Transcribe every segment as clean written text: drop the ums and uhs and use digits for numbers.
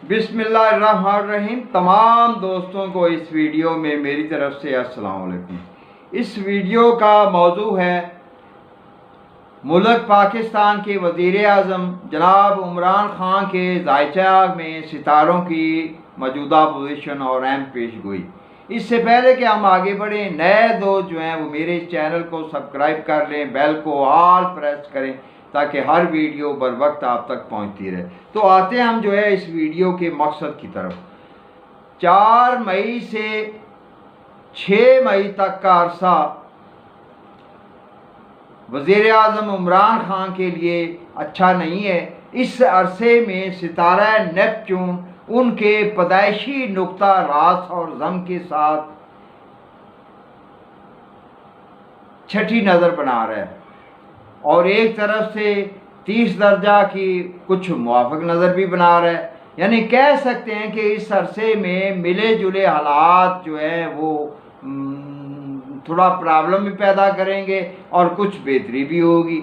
بسم اللہ الرحمن الرحیم۔ تمام دوستوں کو اس ویڈیو میں میری طرف سے السلام علیکم۔ اس ویڈیو کا موضوع ہے ملک پاکستان کے وزیر اعظم جناب عمران خان کے ذائچہ میں ستاروں کی موجودہ پوزیشن اور اہم پیش گوئی۔ اس سے پہلے کہ ہم آگے بڑھیں، نئے دوست جو ہیں وہ میرے اس چینل کو سبسکرائب کر لیں، بیل کو آل پریس کریں تاکہ ہر ویڈیو بر وقت آپ تک پہنچتی رہے۔ تو آتے ہیں ہم جو ہے اس ویڈیو کے مقصد کی طرف۔ 4 مئی سے 6 مئی تک کا عرصہ وزیر اعظم عمران خان کے لیے اچھا نہیں ہے۔ اس عرصے میں ستارہ نیپچون ان کے پیدائشی نقطہ راس اور ضم کے ساتھ چھٹی نظر بنا رہا ہے، اور ایک طرف سے 30 درجہ کی کچھ موافق نظر بھی بنا رہا ہے۔ یعنی کہہ سکتے ہیں کہ اس عرصے میں ملے جلے حالات جو ہیں وہ تھوڑا پرابلم بھی پیدا کریں گے اور کچھ بہتری بھی ہوگی۔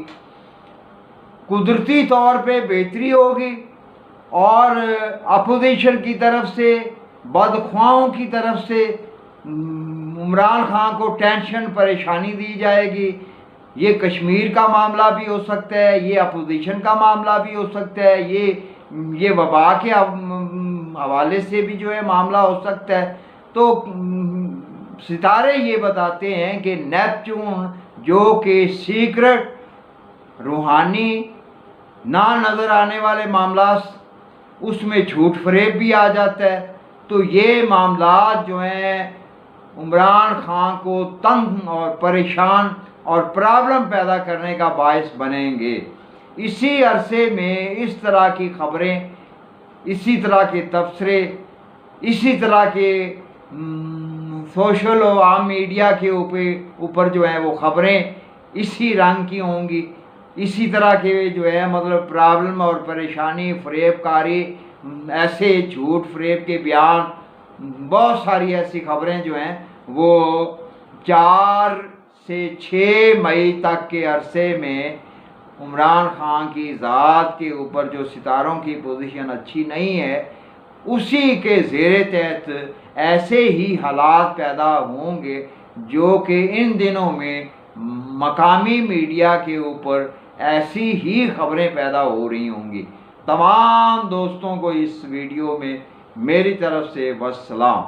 قدرتی طور پہ بہتری ہوگی اور اپوزیشن کی طرف سے، بدخواہوں کی طرف سے عمران خان کو ٹینشن پریشانی دی جائے گی۔ یہ کشمیر کا معاملہ بھی ہو سکتا ہے، یہ اپوزیشن کا معاملہ بھی ہو سکتا ہے، یہ وبا کے حوالے سے بھی جو ہے معاملہ ہو سکتا ہے۔ تو ستارے یہ بتاتے ہیں کہ نیپچون جو کہ سیکرٹ روحانی نہ نظر آنے والے معاملات، اس میں جھوٹ فریب بھی آ جاتا ہے، تو یہ معاملات جو ہیں عمران خان کو تنگ اور پریشان اور پرابلم پیدا کرنے کا باعث بنیں گے۔ اسی عرصے میں اس طرح کی خبریں، اسی طرح کے تبصرے، اسی طرح کے سوشل و عام میڈیا کے اوپر جو ہیں وہ خبریں اسی رنگ کی ہوں گی، اسی طرح کے جو ہے مطلب پرابلم اور پریشانی، فریب کاری، ایسے جھوٹ فریب کے بیان، بہت ساری ایسی خبریں جو ہیں وہ 4 سے 6 مئی تک کے عرصے میں عمران خان کی ذات کے اوپر جو ستاروں کی پوزیشن اچھی نہیں ہے، اسی کے زیر تحت ایسے ہی حالات پیدا ہوں گے جو کہ ان دنوں میں مقامی میڈیا کے اوپر ایسی ہی خبریں پیدا ہو رہی ہوں گی۔ تمام دوستوں کو اس ویڈیو میں میری طرف سے والسلام۔